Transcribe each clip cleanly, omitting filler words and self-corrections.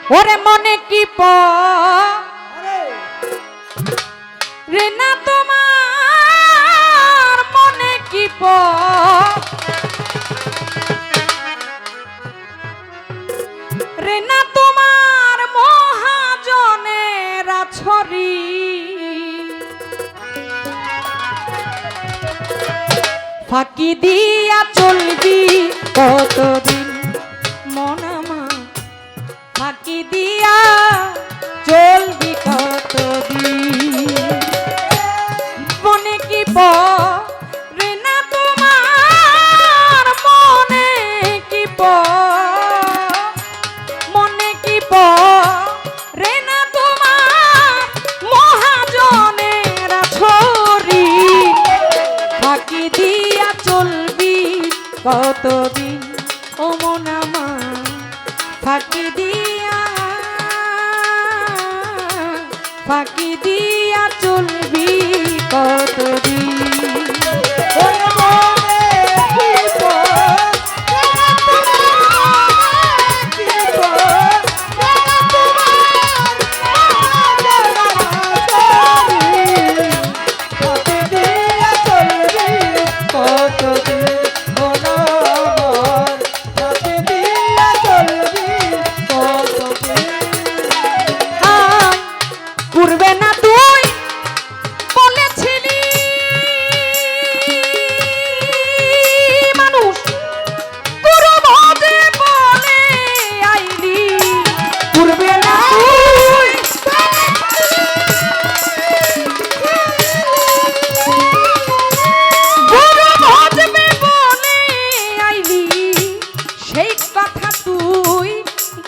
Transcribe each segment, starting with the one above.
ওরে মনে কি রে না তোমার মনে কি রে না তোমার মহাজনের ছড়ি ফাঁকি দিয়া চলবি কতদিন মন আমার ফাঁকি দিয়া চলবি কতদিন মনে কি রে না তোমার মনে কি মনে কি রে না তোমার মহাজনের ছড়ি ফাঁকি দিয়া চলবি কতদিন ও মন আমার ফাঁকি দিয়া চলবি কতদিন করবে না তুই বলেছিলি মানুষ গুরু ভজে বলে আইলি করবে না তুই গুরু ভজবে বলে আইলি সেই কথা তুই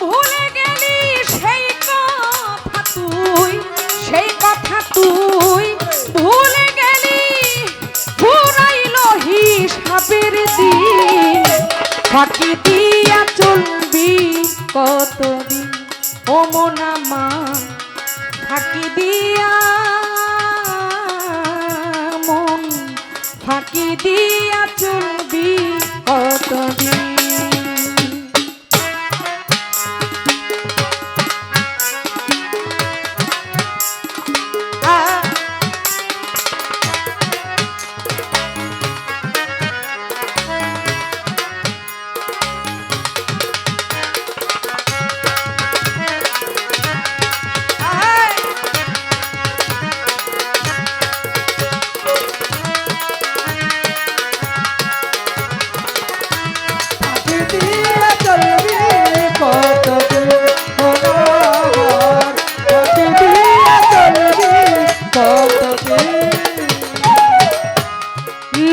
ভুলে গেলি সেই কথা তুই ভুলে গেলি পুরাইল হিসাবের দিন ফাঁকি দিয়া চলবি কতদিন ও মন আমার ফাঁকি দিয়া মন ফাঁকি দিয়া চলবি কতদিন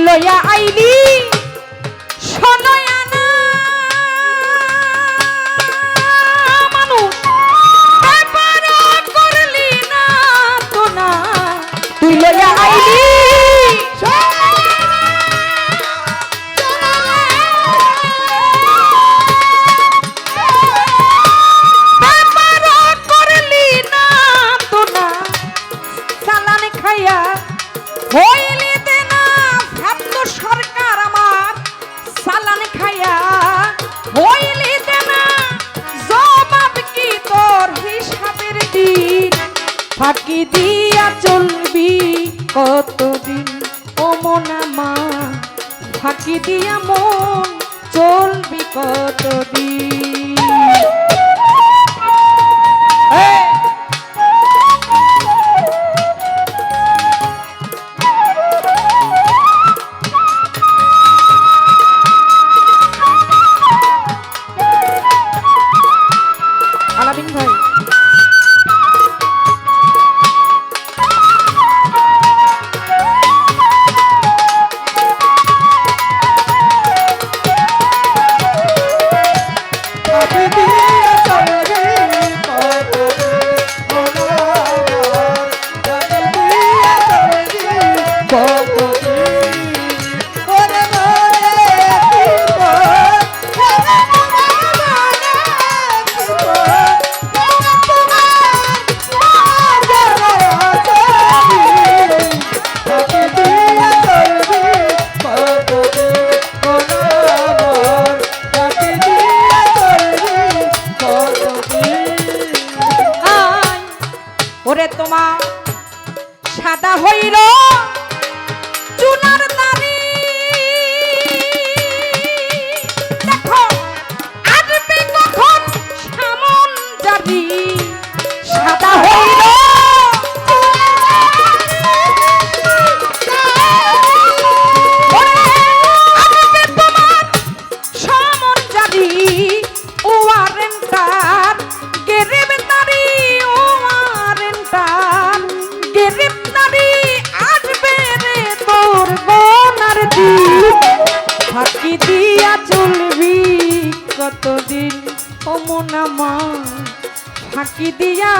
লয়া আইলি শোনয়ানা মানুষ ব্যাপার করলি না তো না তুই লয়া আইলি ব্যাপার করলি না তো না চালান খাইয়া হইলি সরকার আমার চালান খাইয়া হইলি দেনা জবাব কি তোর হিসাবের দিন ফাঁকি দিয়া চলবি কতদিন ও মন আমার ফাঁকি দিয়া মন চলবি কতদিন তোমার সাদা হইল চুনার দাড়ি দেখো আসবে কখন সামন জানি সাদা হইল আসবে তোমার সামন জানি ওয়ারেন্টার গ্রেপ্তারি ওয়ারেন্টার গ্রেপ্তারি আসবে রে তোর বোনার দিন ফাঁকি দিয়া চলবি কতদিন অমনামা ফাঁকি দিয়া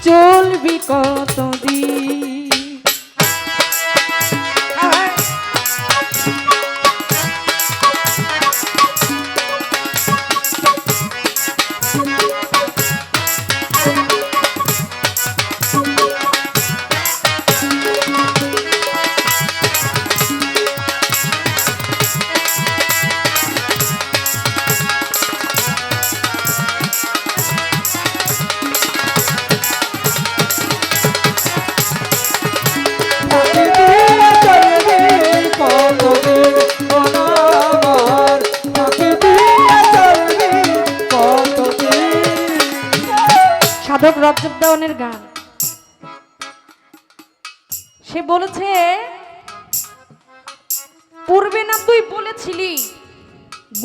চলবি কতদিন সাধক রজব দেওয়ানের গান সে বলেছে পূর্বে না তুই বলেছিলি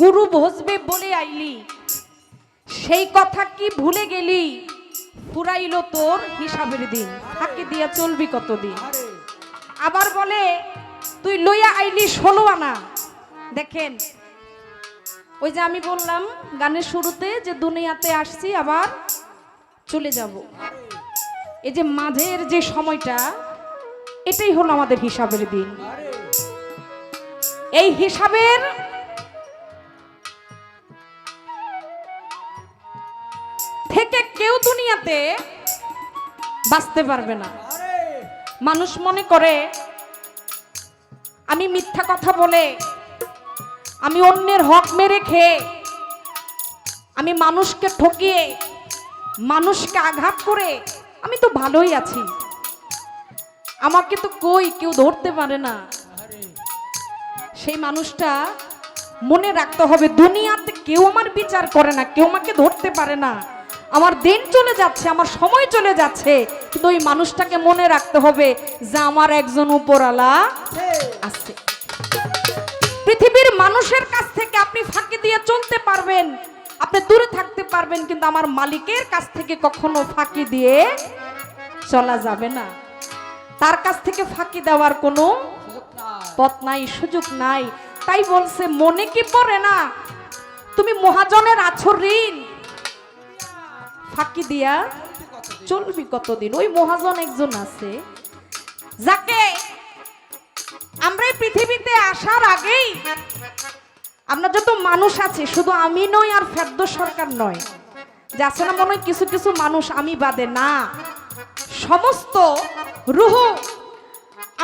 গুরু ভজবে বলে আইলি সেই কথা কি ভুলে গেলি ফুরাইল তোর হিসাবের দিন ফাঁকি দিয়া চলবি কতদিন আবার বলে তুই লইয়া আইলি 16 আনা দেখেন ওই যে আমি বললাম গানের শুরুতে যে দুনিয়াতে আসছি আবার চলে যাব এই যে মাঝের যে সময়টা এটাই হলো আমাদের হিসাবের দিন এই হিসাবের থেকে কেউ দুনিয়াতে বাঁচতে পারবে না মানুষ মনে করে আমি মিথ্যা কথা বলে আমি অন্যের হক মেরে খেয়ে আমি মানুষকে ঠকিয়ে মানুষকে আঘাত করে আমি তো ভালোই আছি আমাকে তো কই কেউ ধরতে পারে না সেই মানুষটা মনে রাখতে হবে দুনিয়াতে কেউ আমার বিচার করে না কেউ আমাকে ধরতে পারে না আমার দিন চলে যাচ্ছে আমার সময় চলে যাচ্ছে কিন্তু ওই মানুষটাকে মনে রাখতে হবে যে আমার একজন উপরওয়ালা আছে পৃথিবীর মানুষের কাছ থেকে আপনি ফাঁকি দিয়ে চলতে পারবেন আপনি দূরে থাকতে পারবেন কিন্তু আমার মালিকের কাছ থেকে কখনো ফাঁকি দিয়ে চলা যাবে না তার কাছ থেকে ফাঁকি দেওয়ার কোনো পথ নাই সুযোগ নাই তাই বলছে মনে কি পড়ে না তুমি মহাজনের আছো ঋণ ফাঁকি দিয়া চলবি কতদিন ওই মহাজন একজন আছে যাকে আমরা এই পৃথিবীতে আসার আগেই আমরা যত মানুষ আছে শুধু আমি নই আর ফেরদৌস সরকার নয় যে আছে না মনে হয় কিছু কিছু মানুষ আমি বাদে না সমস্ত রূহ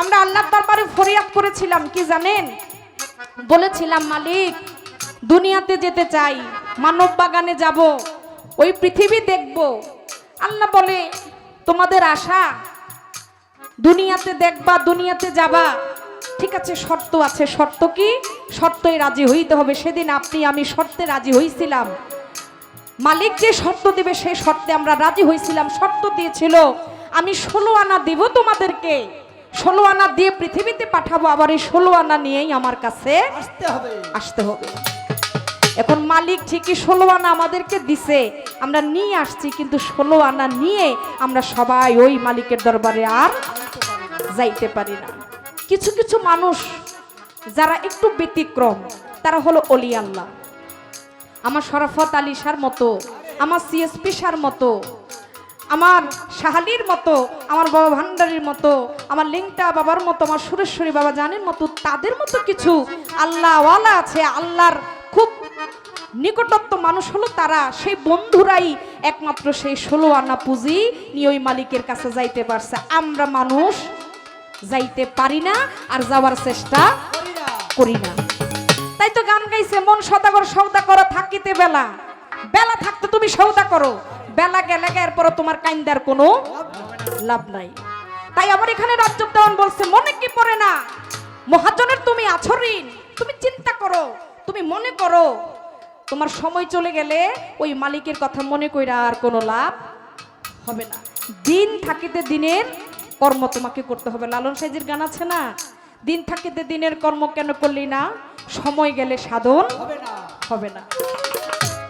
আমরা আল্লাহর দরবারে ফরিয়াদ করেছিলাম কি জানেন বলেছিলাম মালিক দুনিয়াতে যেতে চাই মানব বাগানে যাব ওই পৃথিবী দেখব আল্লাহ বলে তোমাদের আশা দুনিয়াতে দেখবা দুনিয়াতে যাবা ঠিক আছে শর্ত আছে শর্ত কি শর্তই রাজি হইতে হবে সেদিন আপনি আমি শর্তে রাজি হইছিলাম মালিক যে শর্ত দিবে সেই শর্তে আমরা রাজি হইছিলাম শর্ত দিয়েছিল আমি 16 আনা দেব তোমাদেরকে 16 আনা দিয়ে পৃথিবীতে পাঠাবো আবার এই 16 আনা নিয়েই আমার কাছে আসতে হবে এখন মালিক ঠিকই 16 আনা আমাদেরকে দিছে আমরা নিয়ে আসছি কিন্তু 16 আনা নিয়ে আমরা সবাই ওই মালিকের দরবারে আর যাইতে পারি না কিছু কিছু মানুষ যারা একটু ব্যতিক্রম তারা হলো ওলি আল্লাহ আমার শরাফত আলী শাহর মতো আমার সিএসপি শাহর মতো আমার শাহালির মতো আমার বাবা ভান্ডারির মতো আমার লিংটা বাবার মতো আমার সুরেশ্বরী বাবা জানের মতো তাদের মতো কিছু আল্লাহওয়ালা আছে আল্লাহর খুব নিকটত্ব মানুষ হলো তারা সেই বন্ধুরাই একমাত্র সেই 16 আনা পুঁজি নিয়ে ওই মালিকের কাছে যাইতে পারছে আমরা মানুষ যাইতে পারি না আর যাওয়ার চেষ্টা করি না তাই তো গান গাইছে মন সদাগর সওদা করো থাকিতে বেলা বেলা থাকতে তুমি সওদা করো বেলা গেলে এরপর তোমার কাইন্দার কোনো লাভ নাই। তাই আমার এখানে রাজ্জাক দেওয়ান বলছে মনে কি পড়ে না, মহাজনের তুমি আছো ঋণ, তুমি চিন্তা করো, তুমি মনে করো তোমার সময় চলে গেলে ওই মালিকের কথা মনে কইরা আর কোনো লাভ হবে না। দিন থাকিতে দিনের কর্ম তোমাকে করতে হবে। লালন সাইজির গান আছে না, দিন থাকিতে দিনের কর্ম কেন করলি না, সময় গেলে সাধন হবে না।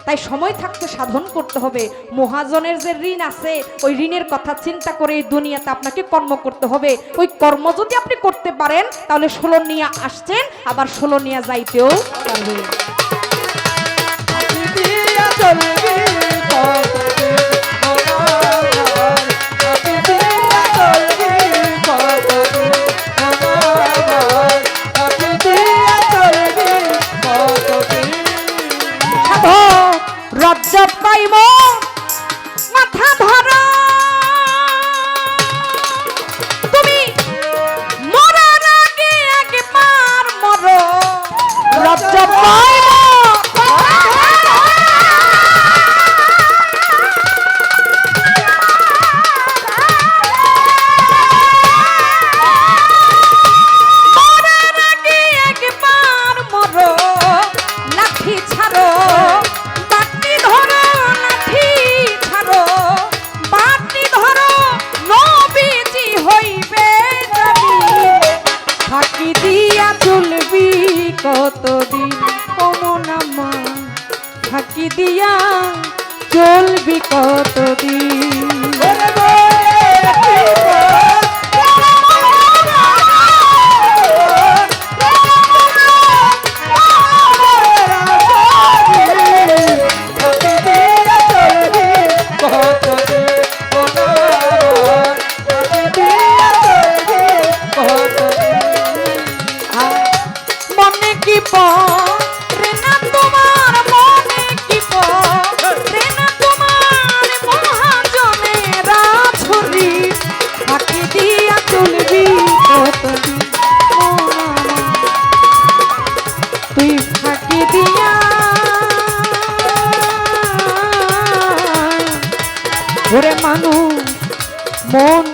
তাই সময় থাকতে সাধন করতে হবে। মহাজনের যে ঋণ আছে ওই ঋণের কথা চিন্তা করে এই দুনিয়াতে আপনাকে কর্ম করতে হবে। ওই কর্ম যদি আপনি করতে পারেন তাহলে 16 নিয়ে আসছেন, আবার 16 নিয়ে যাইতেও পারবেন। রাজ্জাক পাইব মাথা ধরা, তুমি মরার আগে একবার মরো। রাজ্জাক পাইব মরার আগে একবার মরো, লাঠি ছাড়ো কতদিন অমনামা, ফাঁকি দিয়া চলবি কতদিন। ওরে মানুষ মন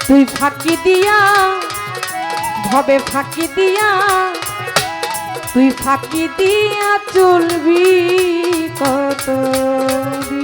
তুই ফাঁকি দিয়া, ভবে ফাঁকি দিয়া, তুই ফাঁকি দিয়া চলবি কতদিন।